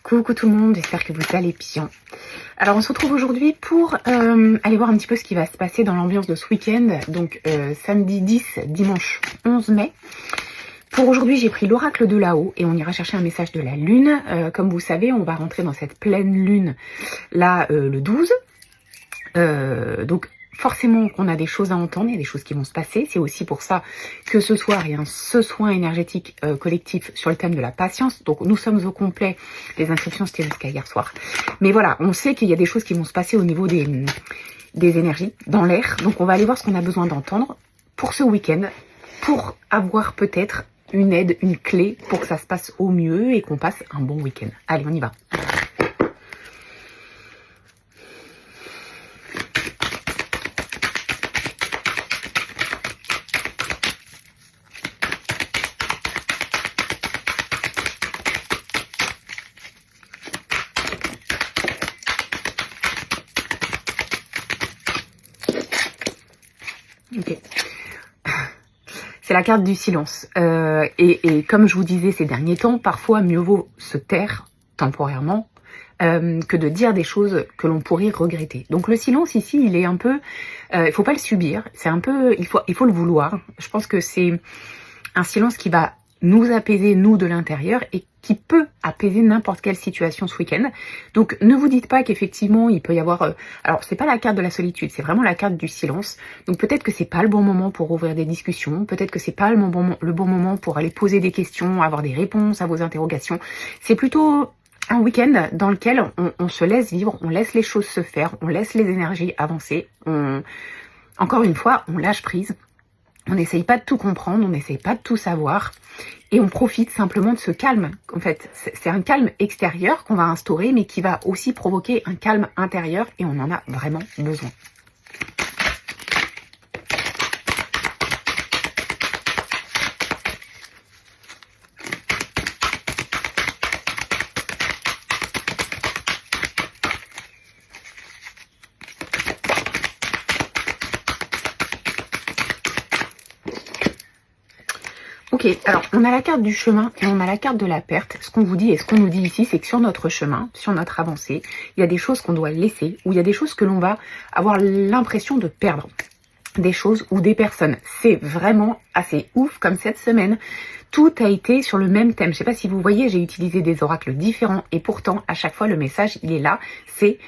Coucou tout le monde, j'espère que vous allez bien. Alors on se retrouve aujourd'hui pour aller voir un petit peu ce qui va se passer dans l'ambiance de ce week-end. Donc samedi 10, dimanche 11 mai. Pour aujourd'hui j'ai pris l'oracle de là-haut et on ira chercher un message de la lune. Comme vous savez, on va rentrer dans cette pleine lune là le 12. Donc forcément qu'on a des choses à entendre, il y a des choses qui vont se passer. C'est aussi pour ça que ce soir, il y a ce soin énergétique collectif sur le thème de la patience. Donc nous sommes au complet. Les inscriptions, c'était jusqu'à hier soir. Mais voilà, on sait qu'il y a des choses qui vont se passer au niveau des énergies, dans l'air. Donc on va aller voir ce qu'on a besoin d'entendre pour ce week-end, pour avoir peut-être une aide, une clé pour que ça se passe au mieux et qu'on passe un bon week-end. Allez, on y va. Ok. C'est la carte du silence. Et comme je vous disais ces derniers temps, parfois mieux vaut se taire temporairement que de dire des choses que l'on pourrait regretter. Donc le silence ici, il est un peu... il faut pas le subir, c'est un peu... Il faut le vouloir. Je pense que c'est un silence qui va nous apaiser, nous, de l'intérieur, et qui peut apaiser n'importe quelle situation ce week-end. Donc ne vous dites pas qu'effectivement il peut y avoir... alors c'est pas la carte de la solitude, c'est vraiment la carte du silence. Donc peut-être que c'est pas le bon moment pour ouvrir des discussions, peut-être que c'est pas le bon moment pour aller poser des questions, avoir des réponses à vos interrogations. C'est plutôt un week-end dans lequel on se laisse vivre, on laisse les choses se faire, on laisse les énergies avancer. Encore une fois, on lâche prise. On n'essaye pas de tout comprendre, on n'essaye pas de tout savoir et on profite simplement de ce calme. En fait, c'est un calme extérieur qu'on va instaurer mais qui va aussi provoquer un calme intérieur et on en a vraiment besoin. Ok, alors on a la carte du chemin et on a la carte de la perte. Ce qu'on vous dit et ce qu'on nous dit ici, c'est que sur notre chemin, sur notre avancée, il y a des choses qu'on doit laisser ou il y a des choses que l'on va avoir l'impression de perdre. Des choses ou des personnes. C'est vraiment assez ouf comme cette semaine. Tout a été sur le même thème. Je sais pas si vous voyez, j'ai utilisé des oracles différents et pourtant à chaque fois le message il est là. C'est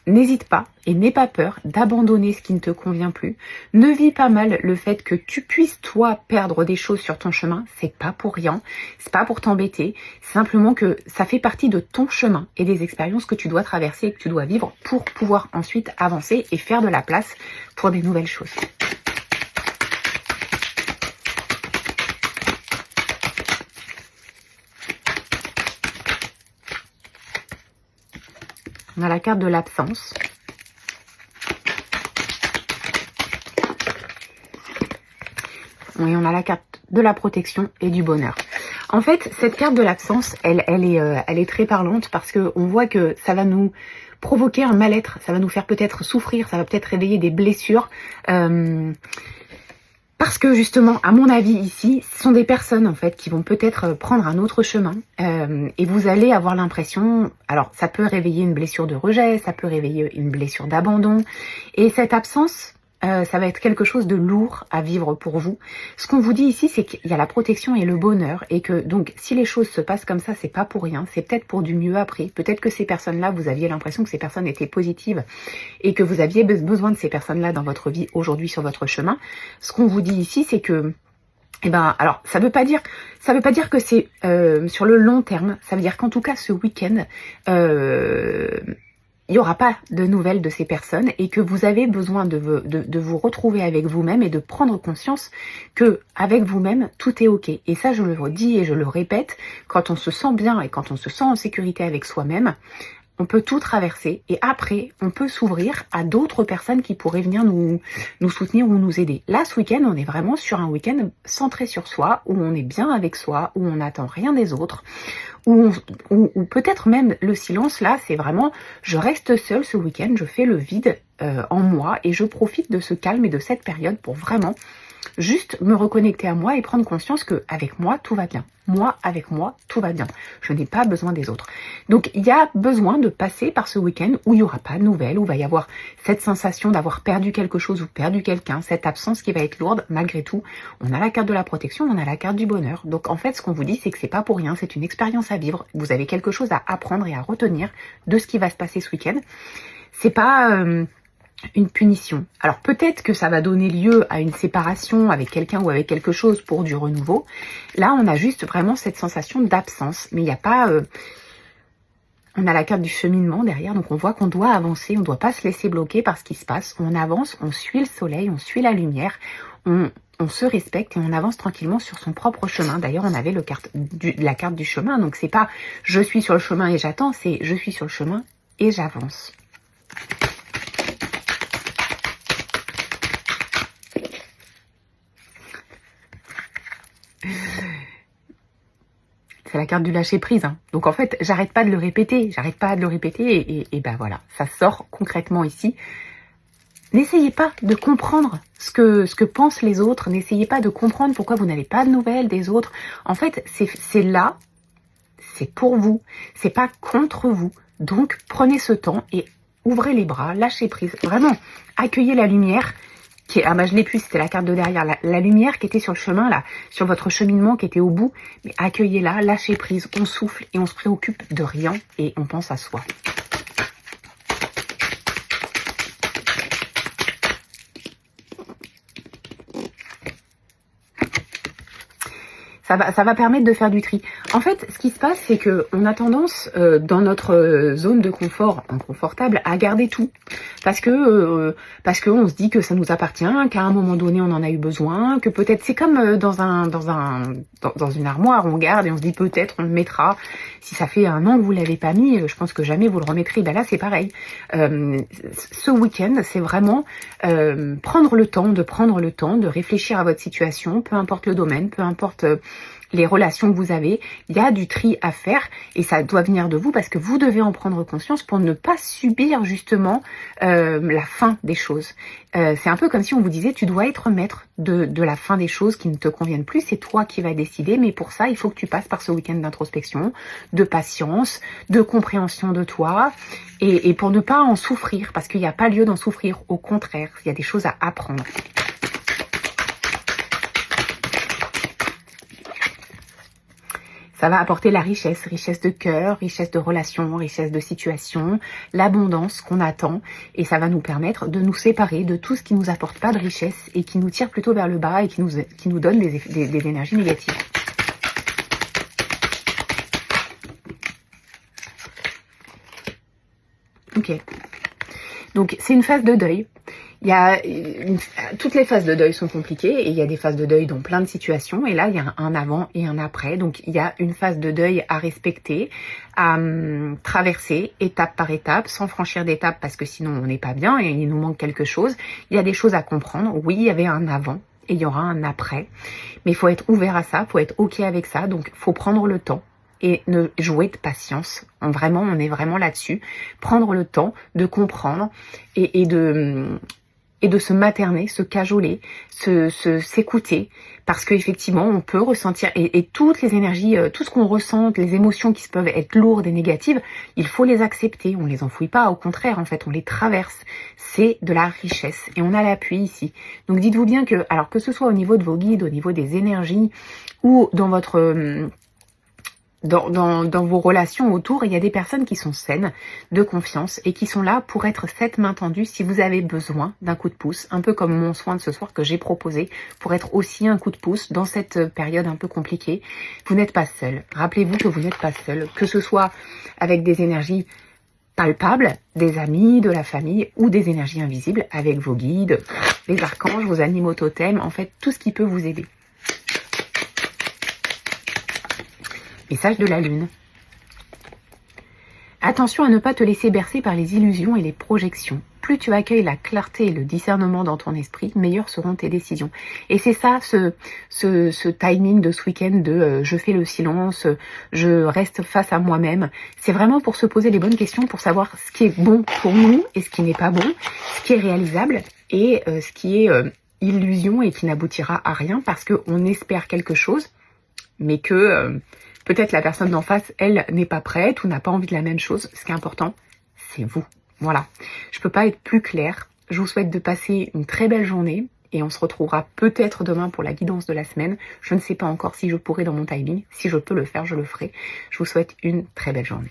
n'hésite pas et n'aie pas peur d'abandonner ce qui ne te convient plus. Ne vis pas mal le fait que tu puisses toi perdre des choses sur ton chemin. C'est pas pour rien. C'est pas pour t'embêter. C'est simplement que ça fait partie de ton chemin et des expériences que tu dois traverser et que tu dois vivre pour pouvoir ensuite avancer et faire de la place pour des nouvelles choses. On a la carte de l'absence. Et on a la carte de la protection et du bonheur. En fait, cette carte de l'absence, elle est très parlante parce que on voit que ça va nous provoquer un mal-être, ça va nous faire peut-être souffrir, ça va peut-être réveiller des blessures. Parce que justement, à mon avis ici, ce sont des personnes en fait qui vont peut-être prendre un autre chemin et vous allez avoir l'impression, alors ça peut réveiller une blessure de rejet, ça peut réveiller une blessure d'abandon et cette absence, ça va être quelque chose de lourd à vivre pour vous. Ce qu'on vous dit ici, c'est qu'il y a la protection et le bonheur et que donc si les choses se passent comme ça, c'est pas pour rien, c'est peut-être pour du mieux après. Peut-être que ces personnes-là, vous aviez l'impression que ces personnes étaient positives et que vous aviez besoin de ces personnes-là dans votre vie aujourd'hui sur votre chemin. Ce qu'on vous dit ici, c'est que eh ben, alors, ça veut pas dire que c'est sur le long terme. Ça veut dire qu'en tout cas, ce week-end, il n'y aura pas de nouvelles de ces personnes et que vous avez besoin de vous retrouver avec vous-même et de prendre conscience que avec vous-même, tout est ok. Et ça, je le redis et je le répète, quand on se sent bien et quand on se sent en sécurité avec soi-même, on peut tout traverser et après, on peut s'ouvrir à d'autres personnes qui pourraient venir nous soutenir ou nous aider. Là, ce week-end, on est vraiment sur un week-end centré sur soi, où on est bien avec soi, où on n'attend rien des autres, où peut-être même le silence, là, c'est vraiment, je reste seule ce week-end, je fais le vide en moi et je profite de ce calme et de cette période pour vraiment Juste me reconnecter à moi et prendre conscience que avec moi, tout va bien. Moi, avec moi, tout va bien. Je n'ai pas besoin des autres. Donc, il y a besoin de passer par ce week-end où il n'y aura pas de nouvelles, où il va y avoir cette sensation d'avoir perdu quelque chose ou perdu quelqu'un, cette absence qui va être lourde. Malgré tout, on a la carte de la protection, on a la carte du bonheur. Donc, en fait, ce qu'on vous dit, c'est que c'est pas pour rien, c'est une expérience à vivre. Vous avez quelque chose à apprendre et à retenir de ce qui va se passer ce week-end. C'est pas une punition. Alors peut-être que ça va donner lieu à une séparation avec quelqu'un ou avec quelque chose pour du renouveau. Là, on a juste vraiment cette sensation d'absence. Mais il n'y a pas... on a la carte du cheminement derrière, donc on voit qu'on doit avancer, on ne doit pas se laisser bloquer par ce qui se passe. On avance, on suit le soleil, on suit la lumière, on se respecte et on avance tranquillement sur son propre chemin. D'ailleurs, on avait la carte du chemin, donc c'est pas « je suis sur le chemin et j'attends », c'est « je suis sur le chemin et j'avance ». C'est la carte du lâcher prise. Hein. Donc en fait, j'arrête pas de le répéter, et ben voilà, ça sort concrètement ici. N'essayez pas de comprendre ce que pensent les autres, n'essayez pas de comprendre pourquoi vous n'avez pas de nouvelles des autres. En fait, c'est là, c'est pour vous, c'est pas contre vous. Donc prenez ce temps et ouvrez les bras, lâchez prise, vraiment, accueillez la lumière. Je l'ai plus, c'était la carte de derrière, la lumière qui était sur le chemin, là, sur votre cheminement qui était au bout, mais accueillez-la, lâchez prise, on souffle et on se préoccupe de rien et on pense à soi. Ça va permettre de faire du tri. En fait, ce qui se passe, c'est que on a tendance, dans notre zone de confort inconfortable, à garder tout. Parce que on se dit que ça nous appartient, qu'à un moment donné, on en a eu besoin, que peut-être, c'est comme dans une armoire, on garde et on se dit peut-être on le mettra. Si ça fait 1 an que vous l'avez pas mis, je pense que jamais vous le remettrez. Ben là, c'est pareil. Ce week-end, c'est vraiment prendre le temps de réfléchir à votre situation, peu importe le domaine, peu importe les relations que vous avez, il y a du tri à faire et ça doit venir de vous parce que vous devez en prendre conscience pour ne pas subir justement la fin des choses. C'est un peu comme si on vous disait tu dois être maître de la fin des choses qui ne te conviennent plus, c'est toi qui vas décider, mais pour ça il faut que tu passes par ce week-end d'introspection, de patience, de compréhension de toi et pour ne pas en souffrir parce qu'il n'y a pas lieu d'en souffrir, au contraire, il y a des choses à apprendre. Ça va apporter la richesse de cœur, richesse de relations, richesse de situation, l'abondance qu'on attend et ça va nous permettre de nous séparer de tout ce qui nous apporte pas de richesse et qui nous tire plutôt vers le bas et qui nous donne des énergies négatives. Ok. Donc c'est une phase de deuil. Toutes les phases de deuil sont compliquées et il y a des phases de deuil dans plein de situations et là il y a un avant et un après, donc il y a une phase de deuil à respecter, à traverser étape par étape sans franchir d'étape parce que sinon on n'est pas bien et il nous manque quelque chose. Il y a des choses à comprendre, oui il y avait un avant et il y aura un après, mais il faut être ouvert à ça, il faut être ok avec ça, donc il faut prendre le temps et ne jouer de patience. On est vraiment là-dessus, prendre le temps de comprendre et de se materner, se cajoler, s'écouter, parce qu'effectivement, on peut ressentir, et toutes les énergies, tout ce qu'on ressent, les émotions qui peuvent être lourdes et négatives, il faut les accepter, on les enfouit pas, au contraire, en fait, on les traverse, c'est de la richesse, et on a l'appui ici. Donc dites-vous bien que, alors que ce soit au niveau de vos guides, au niveau des énergies, ou dans votre... Dans vos relations autour, il y a des personnes qui sont saines, de confiance et qui sont là pour être cette main tendue si vous avez besoin d'un coup de pouce, un peu comme mon soin de ce soir que j'ai proposé pour être aussi un coup de pouce dans cette période un peu compliquée. Vous n'êtes pas seul. Rappelez-vous que vous n'êtes pas seul, que ce soit avec des énergies palpables, des amis, de la famille ou des énergies invisibles avec vos guides, les archanges, vos animaux totems, en fait tout ce qui peut vous aider. Message de la lune. Attention à ne pas te laisser bercer par les illusions et les projections. Plus tu accueilles la clarté et le discernement dans ton esprit, meilleures seront tes décisions. Et c'est ça, ce timing de ce week-end de je fais le silence, je reste face à moi-même. C'est vraiment pour se poser les bonnes questions, pour savoir ce qui est bon pour nous et ce qui n'est pas bon, ce qui est réalisable et ce qui est illusion et qui n'aboutira à rien parce qu'on espère quelque chose, mais que peut-être la personne d'en face, elle, n'est pas prête ou n'a pas envie de la même chose. Ce qui est important, c'est vous. Voilà. Je peux pas être plus claire. Je vous souhaite de passer une très belle journée et on se retrouvera peut-être demain pour la guidance de la semaine. Je ne sais pas encore si je pourrai dans mon timing. Si je peux le faire, je le ferai. Je vous souhaite une très belle journée.